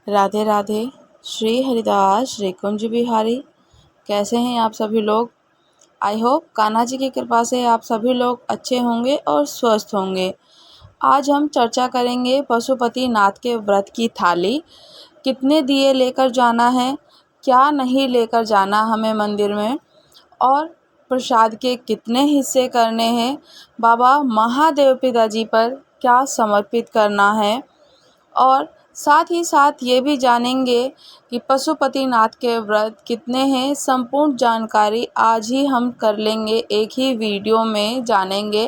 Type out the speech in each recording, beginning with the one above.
राधे राधे। श्री हरिदास श्री कुंज बिहारी। कैसे हैं आप सभी लोग? आई होप कान्हा जी की कृपा से आप सभी लोग अच्छे होंगे और स्वस्थ होंगे। आज हम चर्चा करेंगे पशुपति नाथ के व्रत की थाली। कितने दिए लेकर जाना है, क्या नहीं लेकर जाना हमें मंदिर में, और प्रसाद के कितने हिस्से करने हैं, बाबा महादेव पिताजी पर क्या समर्पित करना है, और साथ ही साथ ये भी जानेंगे कि पशुपति नाथ के व्रत कितने हैं। संपूर्ण जानकारी आज ही हम कर लेंगे, एक ही वीडियो में जानेंगे।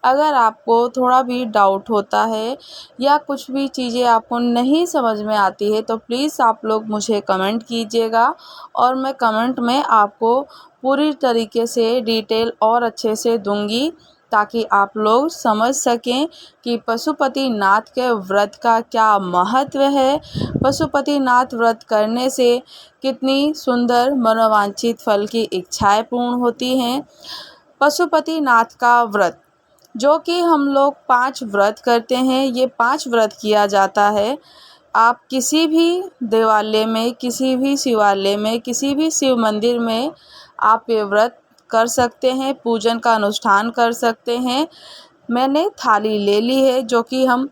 अगर आपको थोड़ा भी डाउट होता है या कुछ भी चीज़ें आपको नहीं समझ में आती है तो प्लीज़ आप लोग मुझे कमेंट कीजिएगा और मैं कमेंट में आपको पूरी तरीके से डिटेल और अच्छे से दूंगी, ताकि आप लोग समझ सकें कि पशुपति नाथ के व्रत का क्या महत्व है, पशुपति नाथ व्रत करने से कितनी सुंदर मनोवांछित फल की इच्छाएं पूर्ण होती हैं। पशुपति नाथ का व्रत जो कि हम लोग 5 व्रत करते हैं, ये 5 व्रत किया जाता है। आप किसी भी देवालय में, किसी भी शिवालय में, किसी भी शिव मंदिर में आप ये व्रत कर सकते हैं, पूजन का अनुष्ठान कर सकते हैं। मैंने थाली ले ली है, जो कि हम,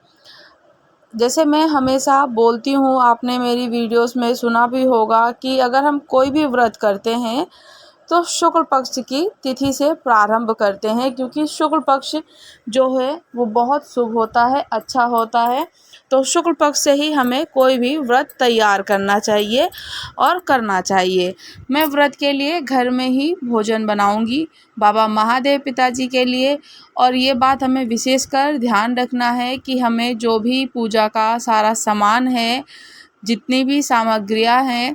जैसे मैं हमेशा बोलती हूँ, आपने मेरी वीडियोस में सुना भी होगा कि अगर हम कोई भी व्रत करते हैं तो शुक्ल पक्ष की तिथि से प्रारंभ करते हैं, क्योंकि शुक्ल पक्ष जो है वो बहुत शुभ होता है, अच्छा होता है। तो शुक्ल पक्ष से ही हमें कोई भी व्रत तैयार करना चाहिए और करना चाहिए। मैं व्रत के लिए घर में ही भोजन बनाऊंगी बाबा महादेव पिताजी के लिए, और ये बात हमें विशेषकर ध्यान रखना है कि हमें जो भी पूजा का सारा सामान है, जितनी भी सामग्रियां हैं,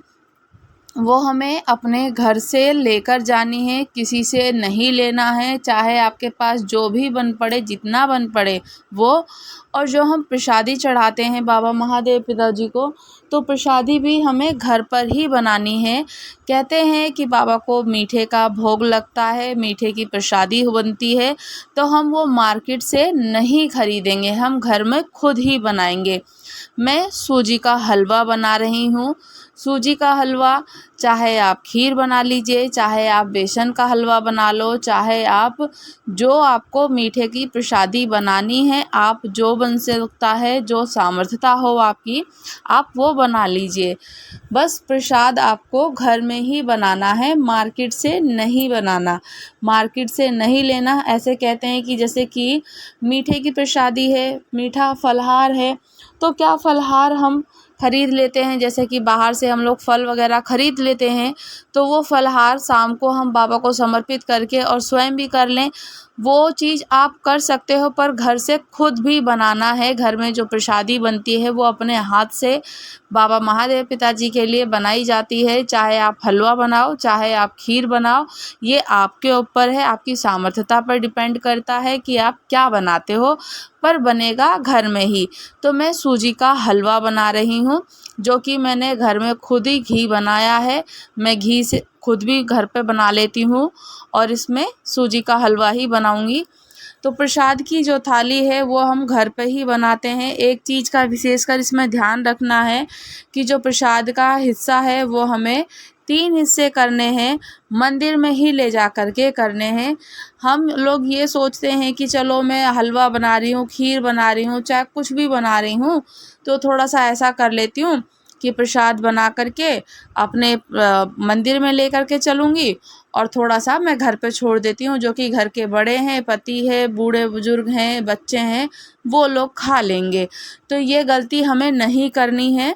वो हमें अपने घर से लेकर जानी है, किसी से नहीं लेना है। चाहे आपके पास जो भी बन पड़े, जितना बन पड़े वो। और जो हम प्रसादी चढ़ाते हैं बाबा महादेव पिताजी को, तो प्रसादी भी हमें घर पर ही बनानी है। कहते हैं कि बाबा को मीठे का भोग लगता है, मीठे की प्रसादी बनती है, तो हम वो मार्केट से नहीं खरीदेंगे, हम घर में खुद ही बनाएंगे। मैं सूजी का हलवा बना रही हूँ। सूजी का हलवा, चाहे आप खीर बना लीजिए, चाहे आप बेसन का हलवा बना लो, चाहे आप जो आपको मीठे की प्रसादी बनानी है, आप जो बन सकता है, जो सामर्थ्यता हो आपकी, आप वो बना लीजिए। बस प्रसाद आपको घर में ही बनाना है, मार्केट से नहीं बनाना, मार्केट से नहीं लेना। ऐसे कहते हैं कि जैसे कि मीठे की प्रसादी है, मीठा फलहार है, तो क्या फलहार हम खरीद लेते हैं, जैसे कि बाहर से हम लोग फल वगैरह खरीद लेते हैं, तो वो फलहार शाम को हम बाबा को समर्पित करके और स्वयं भी कर लें, वो चीज़ आप कर सकते हो। पर घर से खुद भी बनाना है। घर में जो प्रसादी बनती है वो अपने हाथ से बाबा महादेव पिताजी के लिए बनाई जाती है। चाहे आप हलवा बनाओ, चाहे आप खीर बनाओ, ये आपके ऊपर है, आपकी सामर्थ्यता पर डिपेंड करता है कि आप क्या बनाते हो, पर बनेगा घर में ही। तो मैं सूजी का हलवा बना रही हूँ, जो कि मैंने घर में खुद ही घी बनाया है। मैं घी से खुद भी घर पे बना लेती हूँ और इसमें सूजी का हलवा ही बनाऊंगी। तो प्रसाद की जो थाली है वो हम घर पे ही बनाते हैं। एक चीज़ का विशेषकर इसमें ध्यान रखना है कि जो प्रसाद का हिस्सा है वो हमें 3 हिस्से करने हैं, मंदिर में ही ले जा कर के करने हैं। हम लोग ये सोचते हैं कि चलो मैं हलवा बना रही हूँ, खीर बना रही हूँ, चाहे कुछ भी बना रही हूँ, तो थोड़ा सा ऐसा कर लेती हूँ कि प्रसाद बना करके अपने मंदिर में ले करके चलूँगी और थोड़ा सा मैं घर पे छोड़ देती हूँ। जो कि घर के बड़े हैं, पति है, बूढ़े बुजुर्ग हैं, बच्चे हैं, वो लोग खा लेंगे। तो ये गलती हमें नहीं करनी है।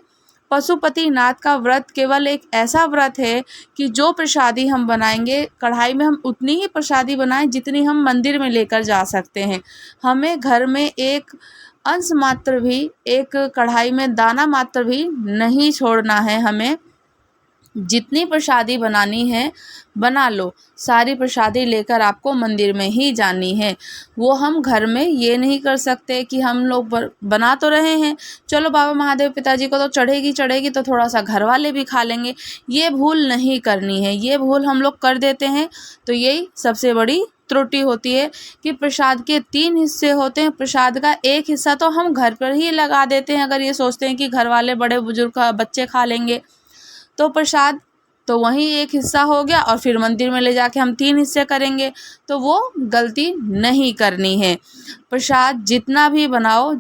पशुपति नाथ का व्रत केवल एक ऐसा व्रत है कि जो प्रसादी हम बनाएंगे, कढ़ाई में हम उतनी ही प्रसादी बनाएं जितनी हम मंदिर में लेकर जा सकते हैं। हमें घर में एक अंश मात्र भी, एक कढ़ाई में दाना मात्र भी नहीं छोड़ना है। हमें जितनी प्रसादी बनानी है बना लो, सारी प्रसादी लेकर आपको मंदिर में ही जानी है। वो हम घर में ये नहीं कर सकते कि हम लोग बना तो रहे हैं, चलो बाबा महादेव पिताजी को तो चढ़ेगी चढ़ेगी, तो थोड़ा सा घर वाले भी खा लेंगे। ये भूल नहीं करनी है, ये भूल हम लोग कर देते हैं, तो यही सबसे बड़ी त्रुटि होती है कि प्रसाद के 3 हिस्से होते हैं, प्रसाद का एक हिस्सा तो हम घर पर ही लगा देते हैं, अगर ये सोचते हैं कि घर वाले बड़े बुजुर्ग बच्चे खा लेंगे तो प्रसाद तो वहीं एक हिस्सा हो गया, और फिर मंदिर में ले जाके हम 3 हिस्से करेंगे, तो वो गलती नहीं करनी है। प्रसाद जितना भी बनाओ,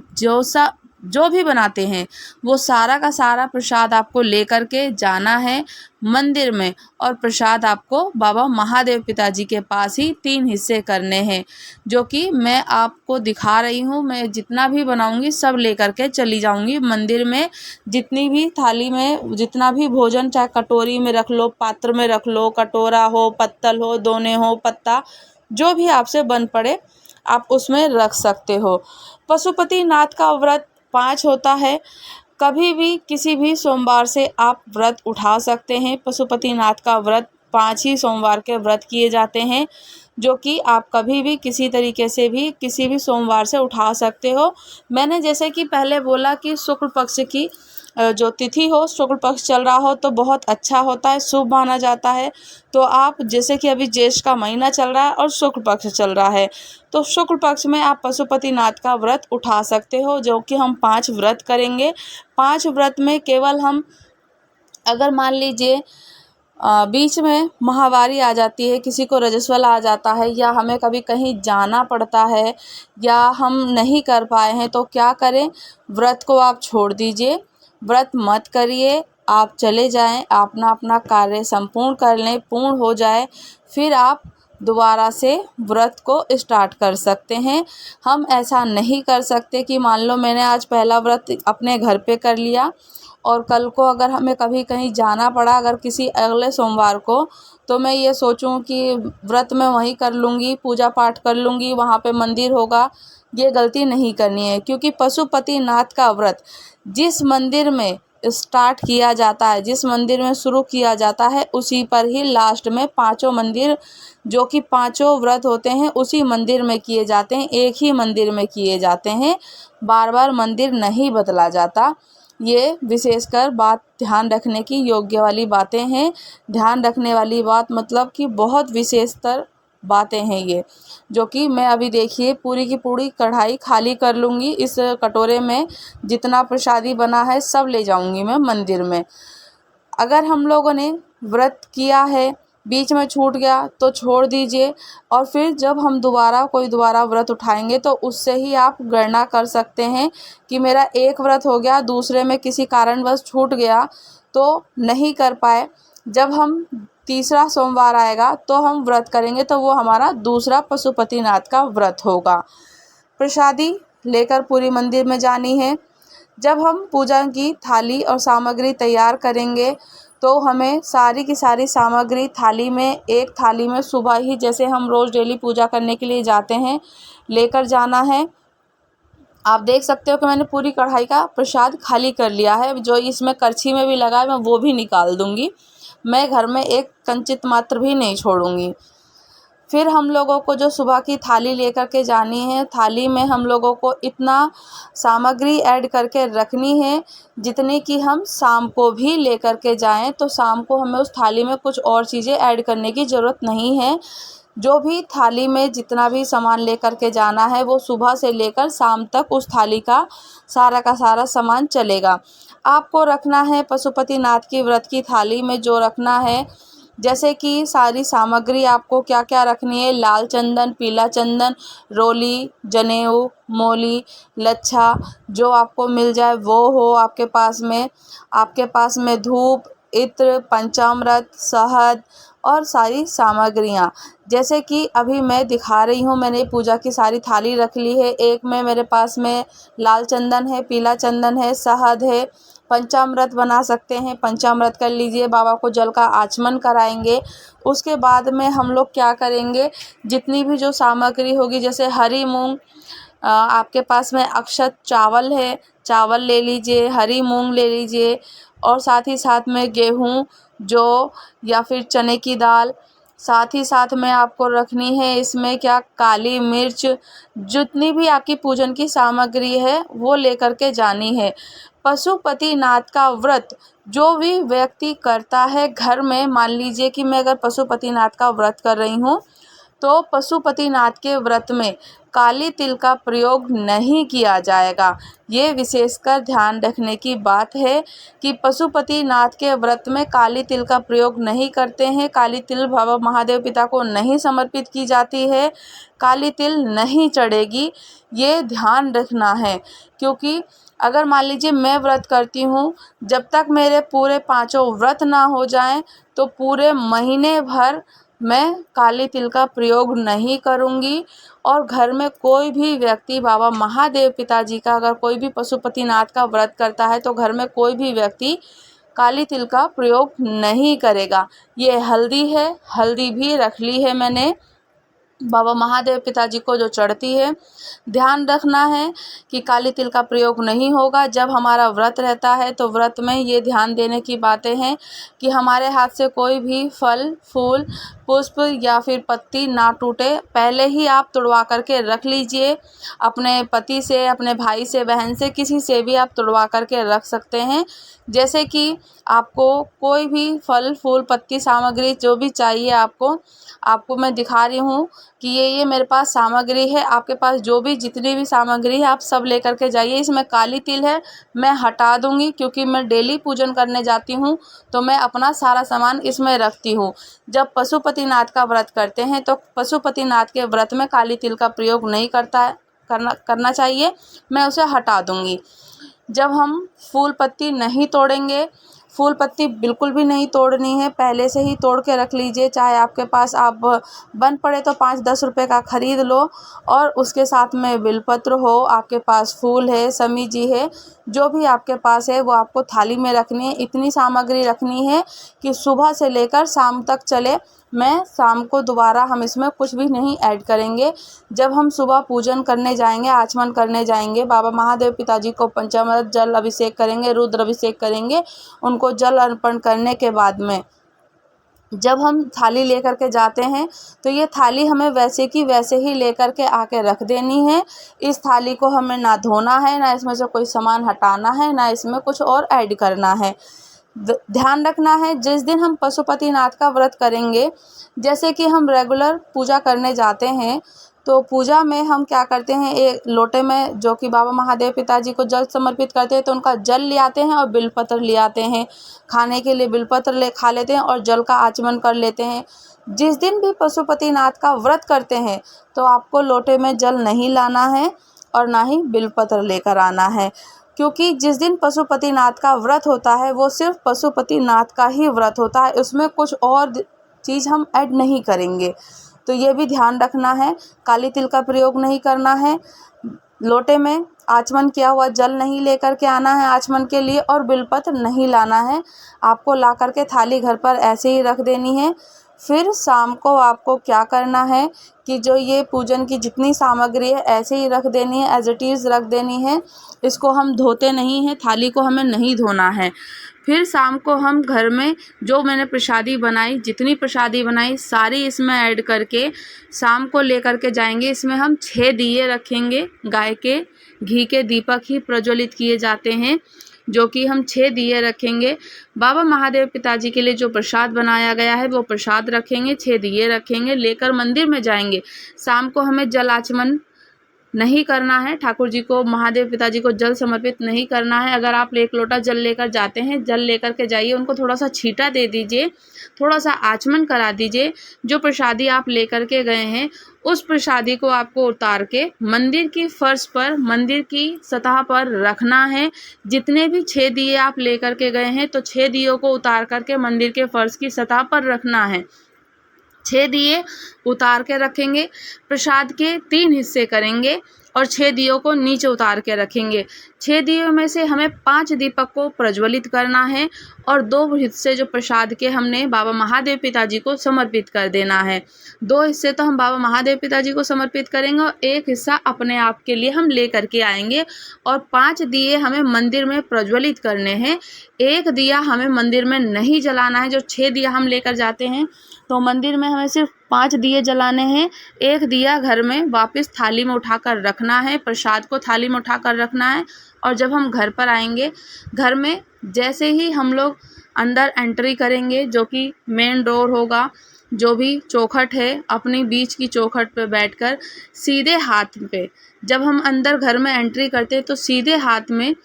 जो भी बनाते हैं वो सारा का सारा प्रसाद आपको लेकर के जाना है मंदिर में, और प्रसाद आपको बाबा महादेव पिताजी के पास ही 3 हिस्से करने हैं, जो कि मैं आपको दिखा रही हूँ। मैं जितना भी बनाऊँगी सब लेकर के चली जाऊँगी मंदिर में। जितनी भी थाली में जितना भी भोजन, चाहे कटोरी में रख लो, पात्र में रख लो, कटोरा हो, पत्तल हो, दोने हो, पत्ता, जो भी आपसे बन पड़े आप उसमें रख सकते हो। पशुपति नाथ का व्रत 5 होता है। कभी भी किसी भी सोमवार से आप व्रत उठा सकते हैं। पशुपति नाथ का व्रत 5 ही सोमवार के व्रत किए जाते हैं, जो कि आप कभी भी किसी तरीके से भी किसी भी सोमवार से उठा सकते हो। मैंने जैसे कि पहले बोला कि शुक्ल पक्ष की जो तिथि हो, शुक्ल पक्ष चल रहा हो तो बहुत अच्छा होता है, शुभ माना जाता है। तो आप जैसे कि अभी ज्येष्ठ का महीना चल रहा है और शुक्ल पक्ष चल रहा है, तो शुक्ल पक्ष में आप पशुपति नाथ का व्रत उठा सकते हो, जो कि हम 5 व्रत करेंगे। 5 व्रत में केवल हम, अगर मान लीजिए बीच में माहवारी आ जाती है, किसी को रजस्वला आ जाता है, या हमें कभी कहीं जाना पड़ता है, या हम नहीं कर पाए हैं, तो क्या करें, व्रत को आप छोड़ दीजिए, व्रत मत करिए, आप चले जाएं, अपना अपना कार्य संपूर्ण कर लें, पूर्ण हो जाए, फिर आप दोबारा से व्रत को स्टार्ट कर सकते हैं। हम ऐसा नहीं कर सकते कि मान लो मैंने आज पहला व्रत अपने घर पे कर लिया और कल को अगर हमें कभी कहीं जाना पड़ा, अगर किसी अगले सोमवार को, तो मैं ये सोचूं कि व्रत मैं वहीं कर लूँगी, पूजा पाठ कर लूँगी, वहाँ पे मंदिर होगा। ये गलती नहीं करनी है, क्योंकि पशुपति नाथ का व्रत जिस मंदिर में स्टार्ट किया जाता है, जिस मंदिर में शुरू किया जाता है, उसी पर ही लास्ट में 5 मंदिर, जो कि 5 व्रत होते हैं, उसी मंदिर में किए जाते हैं, एक ही मंदिर में किए जाते हैं, बार बार मंदिर नहीं बदला जाता। ये विशेषकर बात ध्यान रखने की योग्य वाली बातें हैं। ध्यान रखने वाली बात मतलब कि बहुत विशेषतर बातें हैं ये, जो कि मैं अभी देखिए पूरी की पूरी कढ़ाई खाली कर लूँगी। इस कटोरे में जितना प्रसादी बना है सब ले जाऊँगी मैं मंदिर में। अगर हम लोगों ने व्रत किया है, बीच में छूट गया तो छोड़ दीजिए, और फिर जब हम दोबारा व्रत उठाएंगे तो उससे ही आप गणना कर सकते हैं कि मेरा एक व्रत हो गया, दूसरे में किसी कारणवश छूट गया तो नहीं कर पाए। जब हम तीसरा सोमवार आएगा तो हम व्रत करेंगे, तो वो हमारा दूसरा पशुपति नाथ का व्रत होगा। प्रसादी लेकर पूरी मंदिर में जानी है। जब हम पूजा की थाली और सामग्री तैयार करेंगे तो हमें सारी की सारी सामग्री थाली में, एक थाली में सुबह ही, जैसे हम रोज़ डेली पूजा करने के लिए जाते हैं, लेकर जाना है। आप देख सकते हो कि मैंने पूरी कढ़ाई का प्रसाद खाली कर लिया है। जो इसमें करछी में भी लगा है मैं वो भी निकाल दूँगी। मैं घर में एक कंचित मात्र भी नहीं छोड़ूंगी। फिर हम लोगों को जो सुबह की थाली लेकर के जानी है, थाली में हम लोगों को इतना सामग्री ऐड करके रखनी है जितनी कि हम शाम को भी लेकर के जाएं, तो शाम को हमें उस थाली में कुछ और चीज़ें ऐड करने की ज़रूरत नहीं है। जो भी थाली में जितना भी सामान लेकर के जाना है वो सुबह से लेकर शाम तक उस थाली का सारा सामान चलेगा। आपको रखना है पशुपति नाथ की व्रत की थाली में जो रखना है, जैसे कि सारी सामग्री आपको क्या क्या रखनी है, लाल चंदन, पीला चंदन, रोली, जनेऊ, मोली, लच्छा, जो आपको मिल जाए वो हो आपके पास में। आपके पास में धूप, इत्र, पंचामृत, शहद और सारी सामग्रियाँ, जैसे कि अभी मैं दिखा रही हूँ। मैंने पूजा की सारी थाली रख ली है। एक में मेरे पास में लाल चंदन है, पीला चंदन है, शहद है, पंचामृत बना सकते हैं, पंचामृत कर लीजिए, बाबा को जल का आचमन कराएंगे। उसके बाद में हम लोग क्या करेंगे, जितनी भी जो सामग्री होगी, जैसे हरी मूंग, आपके पास में अक्षत चावल है, चावल ले लीजिए, हरी मूंग ले लीजिए, और साथ ही साथ में गेहूँ, जौ या फिर चने की दाल, साथ ही साथ में आपको रखनी है इसमें क्या, काली मिर्च। जितनी भी आपकी पूजन की सामग्री है वो लेकर के जानी है। पशुपति नाथ का व्रत जो भी व्यक्ति करता है घर में, मान लीजिए कि मैं अगर पशुपति नाथ का व्रत कर रही हूँ तो पशुपतिनाथ के व्रत में काली तिल का प्रयोग नहीं किया जाएगा। ये विशेषकर ध्यान रखने की बात है कि पशुपतिनाथ के व्रत में काली तिल का प्रयोग नहीं करते हैं। काली तिल बाबा महादेव पिता को नहीं समर्पित की जाती है, काली तिल नहीं चढ़ेगी, ये ध्यान रखना है। क्योंकि अगर मान लीजिए मैं व्रत करती हूँ, जब तक मेरे पूरे 5 व्रत ना हो जाएं तो पूरे महीने भर मैं काली तिल का प्रयोग नहीं करूँगी। और घर में कोई भी व्यक्ति बाबा महादेव पिताजी का अगर कोई भी पशुपतिनाथ का व्रत करता है तो घर में कोई भी व्यक्ति काली तिल का प्रयोग नहीं करेगा। ये हल्दी है, हल्दी भी रख ली है मैंने, बाबा महादेव पिताजी को जो चढ़ती है। ध्यान रखना है कि काली तिल का प्रयोग नहीं होगा। जब हमारा व्रत रहता है तो व्रत में ये ध्यान देने की बातें हैं कि हमारे हाथ से कोई भी फल, फूल, पुष्प या फिर पत्ती ना टूटे। पहले ही आप तुड़वा करके रख लीजिए, अपने पति से, अपने भाई से, बहन से, किसी से भी आप तुड़वा करके रख सकते हैं। जैसे कि आपको कोई भी फल, फूल, पत्ती, सामग्री जो भी चाहिए आपको मैं दिखा रही हूँ कि ये मेरे पास सामग्री है। आपके पास जो भी जितनी भी सामग्री है आप सब लेकर के जाइए। इसमें काली तिल है, मैं हटा दूँगी क्योंकि मैं डेली पूजन करने जाती हूँ तो मैं अपना सारा सामान इसमें रखती हूँ। जब पशुपतिनाथ का व्रत करते हैं तो पशुपतिनाथ के व्रत में काली तिल का प्रयोग नहीं करना चाहिए, मैं उसे हटा दूँगी। जब हम फूल पत्ती नहीं तोड़ेंगे, फूल पत्ती बिल्कुल भी नहीं तोड़नी है, पहले से ही तोड़ के रख लीजिए। चाहे आपके पास आप बन पड़े तो 5-10 रुपए का ख़रीद लो और उसके साथ में बिलपत्र हो, आपके पास फूल है, समी जी है, जो भी आपके पास है वो आपको थाली में रखनी है। इतनी सामग्री रखनी है कि सुबह से लेकर शाम तक चले। मैं शाम को दोबारा हम इसमें कुछ भी नहीं ऐड करेंगे। जब हम सुबह पूजन करने जाएंगे, आचमन करने जाएंगे, बाबा महादेव पिताजी को पंचामृत जल अभिषेक करेंगे, रुद्र अभिषेक करेंगे। उनको जल अर्पण करने के बाद में जब हम थाली लेकर के जाते हैं तो ये थाली हमें वैसे की वैसे ही लेकर के आके रख देनी है। इस थाली को हमें ना धोना है, ना इसमें से कोई सामान हटाना है, ना इसमें कुछ और ऐड करना है। ध्यान रखना है जिस दिन हम पशुपतिनाथ का व्रत करेंगे, जैसे कि हम रेगुलर पूजा करने जाते हैं तो पूजा में हम क्या करते हैं, एक लोटे में जो कि बाबा महादेव पिताजी को जल समर्पित करते हैं तो उनका जल ले आते हैं और बिलपत्र ले आते हैं। खाने के लिए बिलपत्र खा लेते हैं और जल का आचमन कर लेते हैं। जिस दिन भी पशुपतिनाथ का व्रत करते हैं तो आपको लोटे में जल नहीं लाना है और ना ही बिलपत्र लेकर आना है, क्योंकि जिस दिन पशुपतिनाथ का व्रत होता है वो सिर्फ पशुपतिनाथ का ही व्रत होता है, उसमें कुछ और चीज़ हम ऐड नहीं करेंगे। तो ये भी ध्यान रखना है, काली तिल का प्रयोग नहीं करना है, लोटे में आचमन किया हुआ जल नहीं लेकर के आना है आचमन के लिए, और बिलपत्र नहीं लाना है। आपको ला करके थाली घर पर ऐसे ही रख देनी है। फिर शाम को आपको क्या करना है कि जो ये पूजन की जितनी सामग्री है ऐसे ही रख देनी है, एज इट इज़ रख देनी है। इसको हम धोते नहीं हैं, थाली को हमें नहीं धोना है। फिर शाम को हम घर में जो मैंने प्रसादी बनाई, जितनी प्रसादी बनाई सारी इसमें ऐड करके शाम को लेकर के जाएंगे। इसमें हम 6 दिए रखेंगे, गाय के घी के दीपक ही प्रज्वलित किए जाते हैं, जो कि हम 6 दिए रखेंगे। बाबा महादेव पिताजी के लिए जो प्रसाद बनाया गया है वो प्रसाद रखेंगे, 6 दिए रखेंगे, लेकर मंदिर में जाएंगे। शाम को हमें जल आचमन नहीं करना है, ठाकुर जी को, महादेव पिताजी को जल समर्पित नहीं करना है। अगर आप 1 लोटा जल लेकर जाते हैं, जल लेकर के जाइए, उनको थोड़ा सा छींटा दे दीजिए, थोड़ा सा आचमन करा दीजिए। जो प्रसादी आप लेकर के गए हैं उस प्रसादी को आपको उतार के मंदिर की फर्श पर, मंदिर की सतह पर रखना है। जितने भी 6 दिए आप लेकर के गए हैं तो 6 दियों को उतार करके मंदिर के फर्श की सतह पर रखना है। 6 दिए उतार के रखेंगे, प्रसाद के 3 हिस्से करेंगे और 6 दियों को नीचे उतार के रखेंगे। 6 दियों में से हमें 5 दीपक को प्रज्वलित करना है और 2 हिस्से जो प्रसाद के हमने बाबा महादेव पिताजी को समर्पित कर देना है। 2 हिस्से तो हम बाबा महादेव पिताजी को समर्पित करेंगे और 1 हिस्सा अपने आप के लिए हम ले करके आएंगे। और 5 दिए हमें मंदिर में प्रज्वलित करने हैं। 1 दिया हमें मंदिर में नहीं जलाना है। जो 6 दिया हम लेकर जाते हैं तो मंदिर में हमें सिर्फ 5 दिए जलाने हैं। 1 दिया घर में वापस थाली में उठाकर रखना है, प्रसाद को थाली में उठाकर रखना है। और जब हम घर पर आएंगे, घर में जैसे ही हम लोग अंदर एंट्री करेंगे, जो कि मेन डोर होगा, जो भी चौखट है अपनी बीच की चौखट पे बैठकर सीधे हाथ पे, जब हम अंदर घर में एंट्री करते हैं तो सीधे हाथ में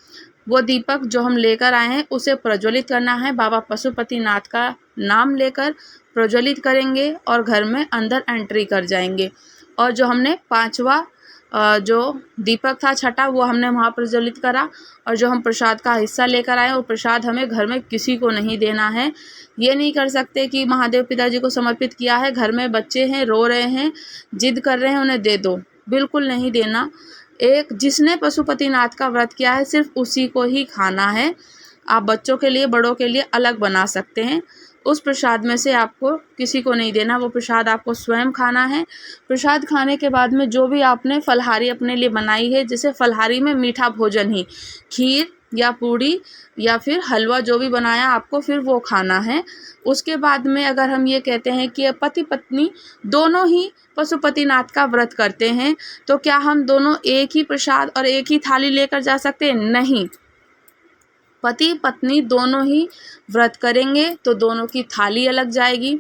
वो दीपक जो हम लेकर आए हैं उसे प्रज्वलित करना है। बाबा पशुपतिनाथ का नाम लेकर प्रज्वलित करेंगे और घर में अंदर एंट्री कर जाएंगे। और जो हमने पांचवा जो दीपक था छठा वो हमने वहाँ प्रज्वलित करा, और जो हम प्रसाद का हिस्सा लेकर आए वो प्रसाद हमें घर में किसी को नहीं देना है। ये नहीं कर सकते कि महादेव पिताजी को समर्पित किया है, घर में बच्चे हैं, रो रहे हैं, जिद कर रहे हैं, उन्हें दे दो, बिल्कुल नहीं देना। एक जिसने पशुपतिनाथ का व्रत किया है सिर्फ उसी को ही खाना है। आप बच्चों के लिए बड़ों के लिए अलग बना सकते हैं। उस प्रसाद में से आपको किसी को नहीं देना, वो प्रसाद आपको स्वयं खाना है। प्रसाद खाने के बाद में जो भी आपने फलहारी अपने लिए बनाई है, जैसे फलहारी में मीठा भोजन ही, खीर या पूड़ी या फिर हलवा जो भी बनाया आपको फिर वो खाना है। उसके बाद में अगर हम ये कहते हैं कि पति पत्नी दोनों ही पशुपतिनाथ का व्रत करते हैं तो क्या हम दोनों एक ही प्रसाद और एक ही थाली लेकर जा सकते हैं? नहीं, पति पत्नी दोनों ही व्रत करेंगे तो दोनों की थाली अलग जाएगी,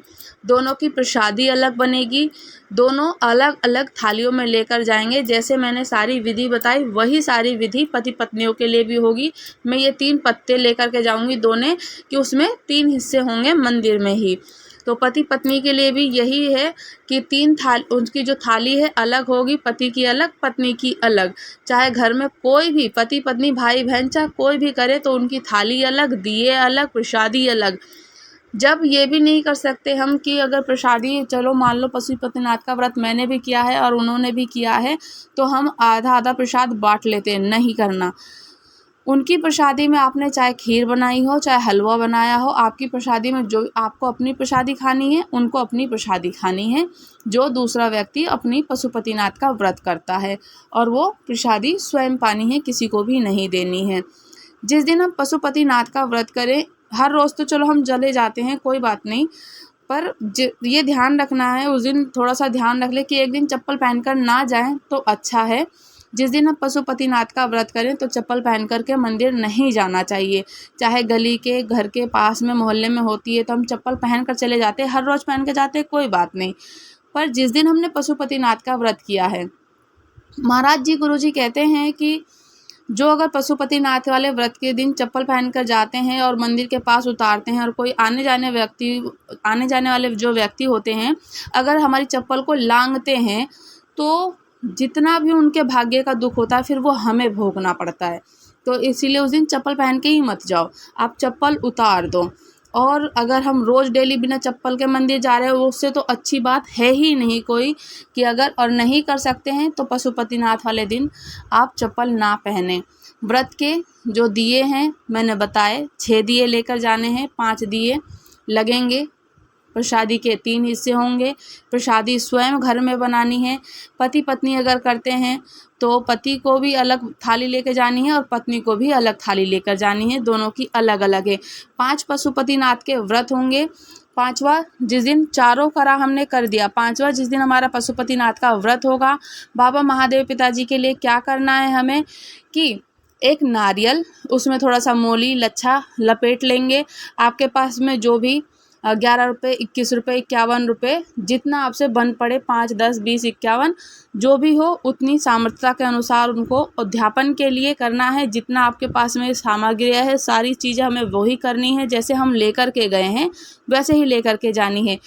दोनों की प्रसादी अलग बनेगी, दोनों अलग अलग थालियों में लेकर जाएंगे। जैसे मैंने सारी विधि बताई वही सारी विधि पति पत्नियों के लिए भी होगी। मैं ये 3 पत्ते लेकर के जाऊंगी दोने कि उसमें 3 हिस्से होंगे मंदिर में ही। तो पति पत्नी के लिए भी यही है कि 3 थाल उनकी जो थाली है अलग होगी, पति की अलग पत्नी की अलग। चाहे घर में कोई भी पति पत्नी भाई बहन चाहे कोई भी करे तो उनकी थाली अलग, दिए अलग, प्रसादी अलग। जब ये भी नहीं कर सकते हम कि अगर प्रसादी, चलो मान लो पशुपतिनाथ का व्रत मैंने भी किया है और उन्होंने भी किया है तो हम आधा आधा प्रसाद बांट लेते हैं, नहीं करना। उनकी प्रसादी में आपने चाहे खीर बनाई हो चाहे हलवा बनाया हो, आपकी प्रसादी में जो आपको अपनी प्रसादी खानी है उनको अपनी प्रसादी खानी है। जो दूसरा व्यक्ति अपनी पशुपतिनाथ का व्रत करता है और वो प्रसादी स्वयं पानी है, किसी को भी नहीं देनी है। जिस दिन हम पशुपतिनाथ का व्रत करें, हर रोज़ तो चलो हम चले जाते हैं कोई बात नहीं, पर ये ध्यान रखना है उस दिन थोड़ा सा ध्यान रख ले कि एक दिन चप्पल पहनकर ना जाएं तो अच्छा है। जिस दिन हम पशुपतिनाथ का व्रत करें तो चप्पल पहन कर के मंदिर नहीं जाना चाहिए। चाहे गली के घर के पास में मोहल्ले में होती है तो हम चप्पल पहन कर चले जाते हैं, हर रोज़ पहन के जाते हैं कोई बात नहीं। पर जिस दिन हमने पशुपतिनाथ का व्रत किया है, महाराज जी गुरु जी कहते हैं कि जो अगर पशुपतिनाथ वाले व्रत के दिन चप्पल पहनकर जाते हैं और मंदिर के पास उतारते हैं और कोई आने जाने वाले जो व्यक्ति होते हैं अगर हमारी चप्पल को लांघते हैं तो जितना भी उनके भाग्य का दुख होता है फिर वो हमें भोगना पड़ता है। तो इसीलिए उस दिन चप्पल पहन के ही मत जाओ, आप चप्पल उतार दो। और अगर हम रोज़ डेली बिना चप्पल के मंदिर जा रहे हो उससे तो अच्छी बात है ही नहीं कोई, कि अगर और नहीं कर सकते हैं तो पशुपतिनाथ वाले दिन आप चप्पल ना पहने। व्रत के जो दिए हैं मैंने बताए, 6 दिए लेकर जाने हैं, 5 दिए लगेंगे, प्रसादी के 3 हिस्से होंगे, प्रसादी स्वयं घर में बनानी है। पति पत्नी अगर करते हैं तो पति को भी अलग थाली लेकर जानी है और पत्नी को भी अलग थाली लेकर जानी है, दोनों की अलग अलग है। 5 पशुपतिनाथ के व्रत होंगे। 5वां जिस दिन चारों करा हमने कर दिया, 5वां जिस दिन हमारा पशुपतिनाथ का व्रत होगा, बाबा महादेव पिताजी के लिए क्या करना है हमें कि एक नारियल, उसमें थोड़ा सा मोली लच्छा लपेट लेंगे। आपके पास में जो भी 11 रुपये, 21 रुपये, 51 रुपये जितना आपसे बन पड़े, 5, 10, 20, 51 जो भी हो उतनी सामर्थ्यता के अनुसार उनको अध्यापन के लिए करना है। जितना आपके पास में सामग्री है सारी चीज़ें हमें वही करनी है, जैसे हम लेकर के गए हैं वैसे ही लेकर के जानी है।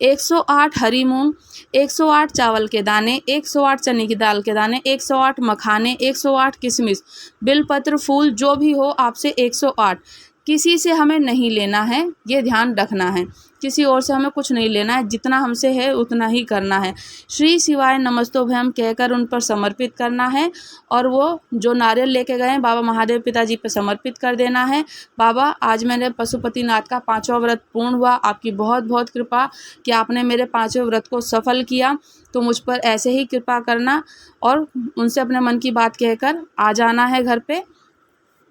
108 हरी मूंग, 108 चावल के दाने, 108 चने की दाल के दाने, 108 मखाने, 108 किशमिश, बिलपत्र, फूल जो भी हो आपसे 108। किसी से हमें नहीं लेना है, ये ध्यान रखना है, किसी और से हमें कुछ नहीं लेना है, जितना हमसे है उतना ही करना है। श्री शिवाय नमस्तोभयम कहकर उन पर समर्पित करना है और वो जो नारियल लेके गए हैं बाबा महादेव पिताजी पे समर्पित कर देना है। बाबा आज मैंने पशुपतिनाथ का 5वां व्रत पूर्ण हुआ, आपकी बहुत बहुत कृपा कि आपने मेरे 5वें व्रत को सफल किया, तो मुझ पर ऐसे ही कृपा करना और उनसे अपने मन की बात कहकर आ जाना है घर पे।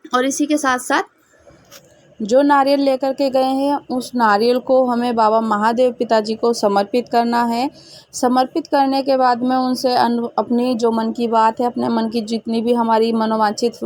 और इसी के साथ साथ जो नारियल लेकर के गए हैं उस नारियल को हमें बाबा महादेव पिताजी को समर्पित करना है। समर्पित करने के बाद में उनसे अपनी जो मन की बात है, अपने मन की जितनी भी हमारी मनोवांछित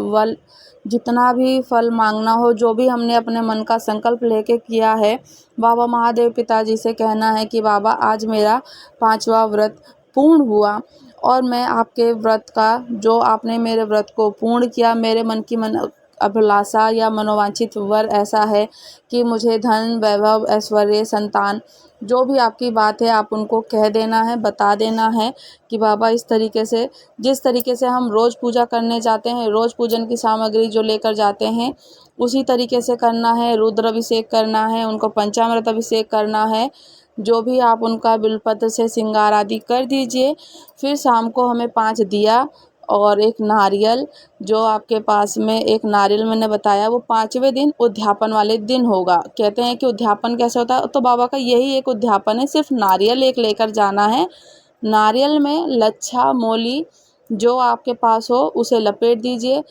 जितना भी फल मांगना हो, जो भी हमने अपने मन का संकल्प लेके किया है, बाबा महादेव पिताजी से कहना है कि बाबा आज मेरा 5वां व्रत पूर्ण हुआ और मैं आपके व्रत का, जो आपने मेरे व्रत को पूर्ण किया, मेरे मन की अभिलाषा या मनोवांछित वर ऐसा है कि मुझे धन, वैभव, ऐश्वर्य, संतान, जो भी आपकी बात है आप उनको कह देना है, बता देना है कि बाबा इस तरीके से, जिस तरीके से हम रोज़ पूजा करने जाते हैं, रोज़ पूजन की सामग्री जो लेकर जाते हैं उसी तरीके से करना है। रुद्र अभिषेक करना है, उनको पंचामृत अभिषेक करना है, जो भी आप उनका बिलपत्र से श्रृंगार आदि कर दीजिए। फिर शाम को हमें 5 दिया और एक नारियल, जो आपके पास में एक नारियल मैंने बताया, वो 5वें दिन उद्यापन वाले दिन होगा। कहते हैं कि उद्यापन कैसे होता है, तो बाबा का यही एक उद्यापन है, सिर्फ नारियल एक लेकर जाना है। नारियल में लच्छा, मोली जो आपके पास हो उसे लपेट दीजिए।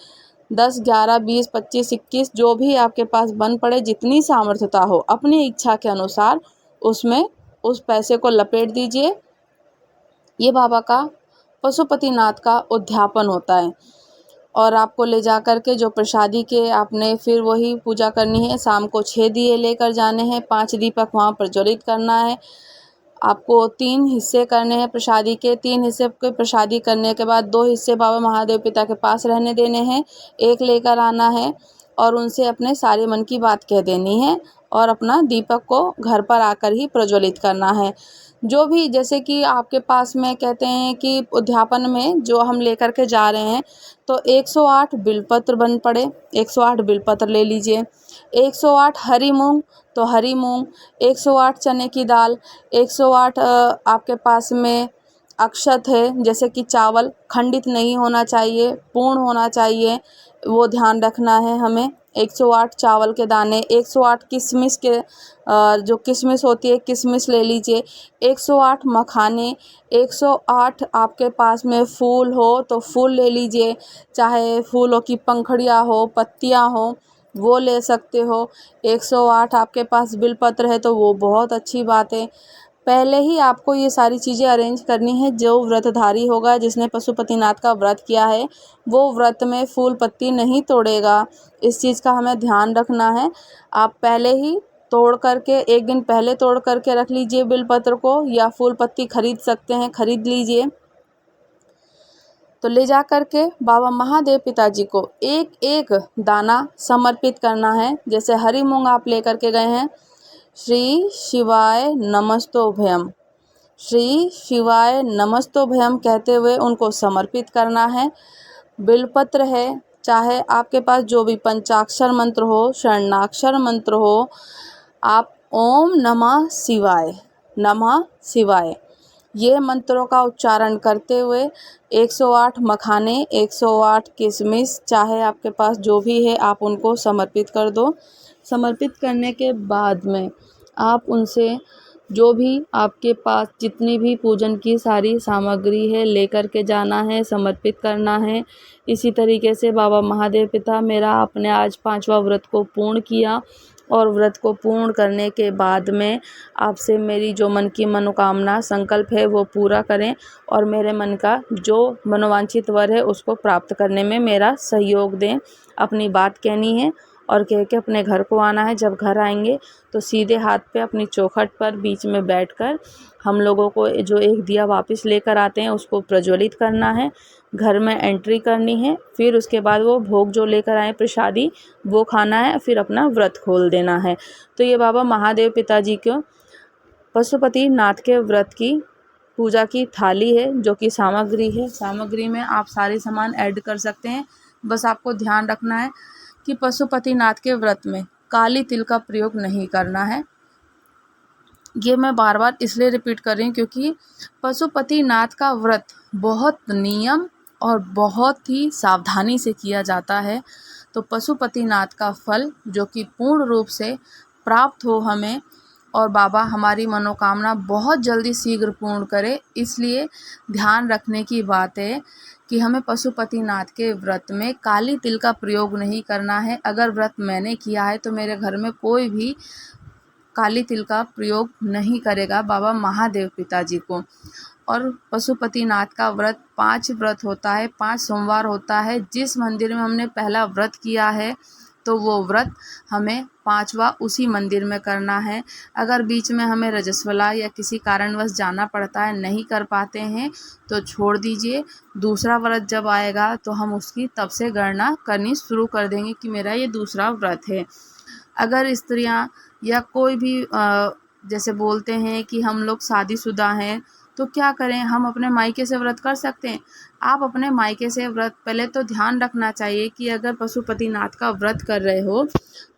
10, 11, 20, 25, 21 जो भी आपके पास बन पड़े, जितनी सामर्थ्यता हो अपनी इच्छा के अनुसार उसमें उस पैसे को लपेट दीजिए। ये बाबा का पशुपतिनाथ का उद्यापन होता है। और आपको ले जा कर के जो प्रसादी के आपने फिर वही पूजा करनी है। शाम को 6 दिए लेकर जाने हैं, 5 दीपक वहाँ प्रज्वलित करना है। आपको 3 हिस्से करने हैं प्रसादी के। 3 हिस्से के प्रसादी करने के बाद 2 हिस्से बाबा महादेव पिता के पास रहने देने हैं, 1 लेकर आना है और उनसे अपने सारे मन की बात कह देनी है और अपना दीपक को घर पर आकर ही प्रज्वलित करना है। जो भी, जैसे कि आपके पास में कहते हैं कि उद्यापन में जो हम लेकर के जा रहे हैं तो 108 बिलपत्र बन पड़े, 108 बिलपत्र ले लीजिए। 108 हरी मूंग तो हरी मूंग, 108 चने की दाल, 108 आपके पास में अक्षत है, जैसे कि चावल खंडित नहीं होना चाहिए, पूर्ण होना चाहिए, वो ध्यान रखना है हमें। 108 चावल के दाने, 108 किशमिश के जो किशमिश होती है किशमिश ले लीजिए, 108 मखाने, 108 आपके पास में फूल हो तो फूल ले लीजिए, चाहे फूलों की पंखुड़ियाँ हो, पत्तियाँ हो, वो ले सकते हो। 108 आपके पास बिलपत्र है तो वो बहुत अच्छी बात है। पहले ही आपको ये सारी चीज़ें अरेंज करनी है। जो व्रतधारी होगा, जिसने पशुपतिनाथ का व्रत किया है, वो व्रत में फूल पत्ती नहीं तोड़ेगा, इस चीज़ का हमें ध्यान रखना है। आप पहले ही तोड़ करके, 1 दिन पहले तोड़ करके रख लीजिए बिलपत्र को, या फूल पत्ती खरीद सकते हैं, खरीद लीजिए। तो ले जा कर के बाबा महादेव पिताजी को एक एक दाना समर्पित करना है। जैसे हरी मूंग आप लेकर के गए हैं, श्री शिवाय नमस्तोभयम, श्री शिवाय नमस्तोभयम कहते हुए उनको समर्पित करना है। बिलपत्र है, चाहे आपके पास जो भी पंचाक्षर मंत्र हो, शरणाक्षर मंत्र हो, आप ओम नमः शिवाय, नमः शिवाय ये मंत्रों का उच्चारण करते हुए 108 मखाने, 108 किशमिश, चाहे आपके पास जो भी है आप उनको समर्पित कर दो। समर्पित करने के बाद में आप उनसे जो भी आपके पास जितनी भी पूजन की सारी सामग्री है लेकर के जाना है, समर्पित करना है। इसी तरीके से बाबा महादेव पिता, मेरा आपने आज 5वां व्रत को पूर्ण किया और व्रत को पूर्ण करने के बाद में आपसे मेरी जो मन की मनोकामना संकल्प है वो पूरा करें और मेरे मन का जो मनोवांछित वर है उसको प्राप्त करने में मेरा सहयोग दें। अपनी बात कहनी है और कह के अपने घर को आना है। जब घर आएंगे तो सीधे हाथ पे अपनी चौखट पर बीच में बैठकर हम लोगों को जो एक दिया वापस लेकर आते हैं उसको प्रज्वलित करना है, घर में एंट्री करनी है। फिर उसके बाद वो भोग जो लेकर आए प्रसादी वो खाना है, फिर अपना व्रत खोल देना है। तो ये बाबा महादेव पिताजी को पशुपतिनाथ के व्रत की पूजा की थाली है, जो कि सामग्री है। सामग्री में आप सारे सामान ऐड कर सकते हैं। बस आपको ध्यान रखना है कि पशुपतिनाथ के व्रत में काली तिल का प्रयोग नहीं करना है। ये मैं बार बार इसलिए रिपीट कर रही हूँ क्योंकि पशुपतिनाथ का व्रत बहुत नियम और बहुत ही सावधानी से किया जाता है। तो पशुपतिनाथ का फल जो कि पूर्ण रूप से प्राप्त हो हमें, और बाबा हमारी मनोकामना बहुत जल्दी शीघ्र पूर्ण करे, इसलिए ध्यान रखने की बात है कि हमें पशुपतिनाथ के व्रत में काली तिल का प्रयोग नहीं करना है। अगर व्रत मैंने किया है तो मेरे घर में कोई भी काली तिल का प्रयोग नहीं करेगा बाबा महादेव पिताजी को। और पशुपतिनाथ का व्रत 5 व्रत होता है, 5 सोमवार होता है। जिस मंदिर में हमने पहला व्रत किया है तो वो व्रत हमें 5वां उसी मंदिर में करना है। अगर बीच में हमें रजस्वला या किसी कारणवश जाना पड़ता है, नहीं कर पाते हैं तो छोड़ दीजिए। दूसरा व्रत जब आएगा तो हम उसकी तब से गणना करनी शुरू कर देंगे कि मेरा ये दूसरा व्रत है। अगर स्त्रियां या कोई भी जैसे बोलते हैं कि हम लोग शादीशुदा हैं तो क्या करें, हम अपने मायके से व्रत कर सकते हैं। आप अपने मायके से व्रत पहले तो ध्यान रखना चाहिए कि अगर पशुपतिनाथ का व्रत कर रहे हो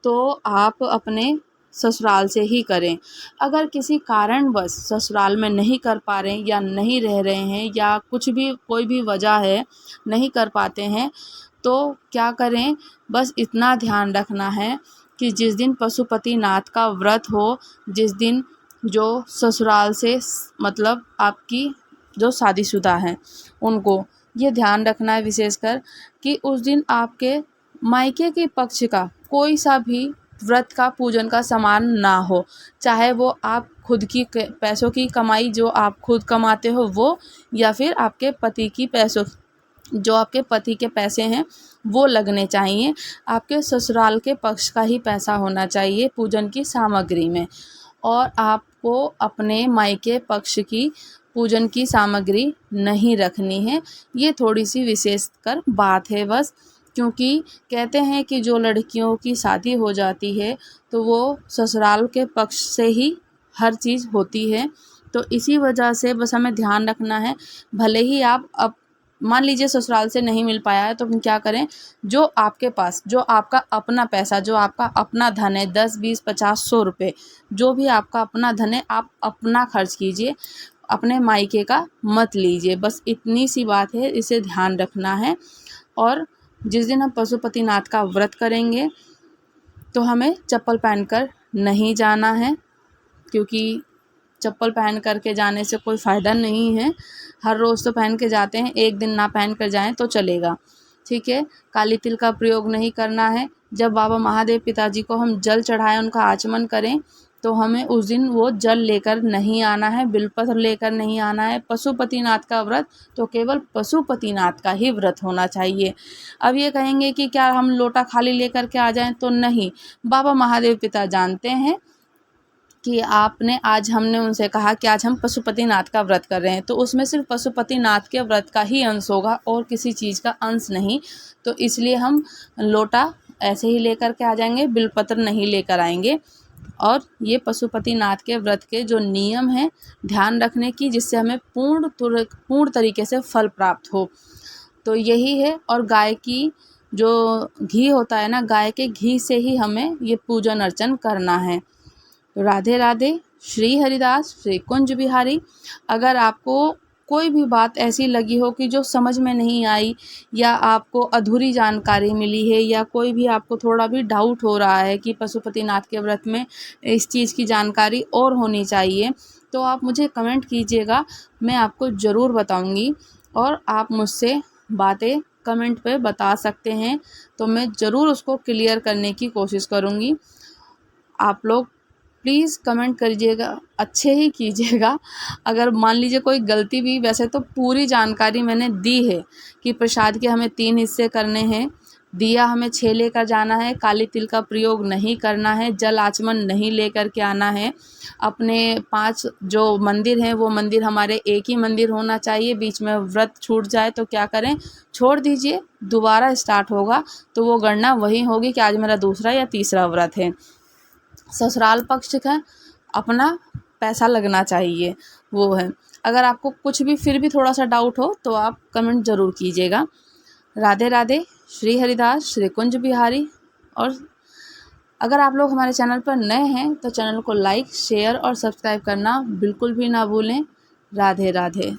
तो आप अपने ससुराल से ही करें। अगर किसी कारणवश ससुराल में नहीं कर पा रहे हैं या नहीं रह रहे हैं या कुछ भी कोई भी वजह है नहीं कर पाते हैं तो क्या करें, बस इतना ध्यान रखना है कि जिस दिन पशुपतिनाथ का व्रत हो, जिस दिन जो ससुराल से मतलब आपकी जो शादीशुदा हैं उनको ये ध्यान रखना है विशेषकर कि उस दिन आपके मायके के पक्ष का कोई सा भी व्रत का पूजन का सामान ना हो। चाहे वो आप खुद की पैसों की कमाई जो आप खुद कमाते हो वो, या फिर आपके पति की पैसों जो आपके पति के पैसे हैं वो लगने चाहिए। आपके ससुराल के पक्ष का ही पैसा होना चाहिए पूजन की सामग्री में। और आपको अपने मायके पक्ष की पूजन की सामग्री नहीं रखनी है। ये थोड़ी सी विशेषकर बात है बस, क्योंकि कहते हैं कि जो लड़कियों की शादी हो जाती है तो वो ससुराल के पक्ष से ही हर चीज़ होती है। तो इसी वजह से बस हमें ध्यान रखना है। भले ही आप अब मान लीजिए ससुराल से नहीं मिल पाया है तो हम क्या करें, जो आपके पास जो आपका अपना पैसा जो आपका अपना धन है 10 20 50 100 रुपये जो भी आपका अपना धन है आप अपना खर्च कीजिए, अपने मायके का मत लीजिए। बस इतनी सी बात है, इसे ध्यान रखना है। और जिस दिन हम पशुपतिनाथ का व्रत करेंगे तो हमें चप्पल पहनकर नहीं जाना है, क्योंकि चप्पल पहन कर के जाने से कोई फ़ायदा नहीं है। हर रोज़ तो पहन के जाते हैं, एक दिन ना पहन कर जाएं तो चलेगा, ठीक है। काली तिल का प्रयोग नहीं करना है। जब बाबा महादेव पिताजी को हम जल चढ़ाएं, उनका आचमन करें तो हमें उस दिन वो जल लेकर नहीं आना है, बिलपत्र लेकर नहीं आना है। पशुपतिनाथ का व्रत तो केवल पशुपतिनाथ का ही व्रत होना चाहिए। अब ये कहेंगे कि क्या हम लोटा खाली लेकर के आ जाएं, तो नहीं। बाबा महादेव पिता जानते हैं कि आपने आज हमने उनसे कहा कि आज हम पशुपतिनाथ का व्रत कर रहे हैं तो उसमें सिर्फ पशुपतिनाथ के व्रत का ही अंश होगा और किसी चीज़ का अंश नहीं। तो इसलिए हम लोटा ऐसे ही लेकर के आ जाएंगे, बिलपत्र नहीं लेकर आएंगे। और ये पशुपतिनाथ के व्रत के जो नियम हैं ध्यान रखने की, जिससे हमें पूर्ण तरीके से फल प्राप्त हो, तो यही है। और गाय की जो घी होता है ना, गाय के घी से ही हमें ये पूजन अर्चन करना है। तो राधे राधे, श्री हरिदास श्री कुंज बिहारी। अगर आपको कोई भी बात ऐसी लगी हो कि जो समझ में नहीं आई या आपको अधूरी जानकारी मिली है या कोई भी आपको थोड़ा भी डाउट हो रहा है कि पशुपतिनाथ के व्रत में इस चीज़ की जानकारी और होनी चाहिए, तो आप मुझे कमेंट कीजिएगा, मैं आपको ज़रूर बताऊंगी। और आप मुझसे बातें कमेंट पे बता सकते हैं तो मैं ज़रूर उसको क्लियर करने की कोशिश करूँगी। आप लोग प्लीज़ कमेंट करिएगा, अच्छे ही कीजिएगा। अगर मान लीजिए कोई गलती भी, वैसे तो पूरी जानकारी मैंने दी है कि प्रसाद के हमें 3 हिस्से करने हैं, दिया हमें 6 लेकर जाना है, काली तिल का प्रयोग नहीं करना है, जल आचमन नहीं लेकर के आना है, अपने 5 जो मंदिर हैं वो मंदिर हमारे एक ही मंदिर होना चाहिए। बीच में व्रत छूट जाए तो क्या करें, छोड़ दीजिए, दोबारा स्टार्ट होगा तो वो गणना वही होगी कि आज मेरा दूसरा या तीसरा व्रत है। ससुराल पक्ष का अपना पैसा लगना चाहिए, वो है। अगर आपको कुछ भी फिर भी थोड़ा सा डाउट हो तो आप कमेंट ज़रूर कीजिएगा। राधे राधे, श्री हरिदास श्री कुंज बिहारी। और अगर आप लोग हमारे चैनल पर नए हैं तो चैनल को लाइक शेयर और सब्सक्राइब करना बिल्कुल भी ना भूलें। राधे राधे।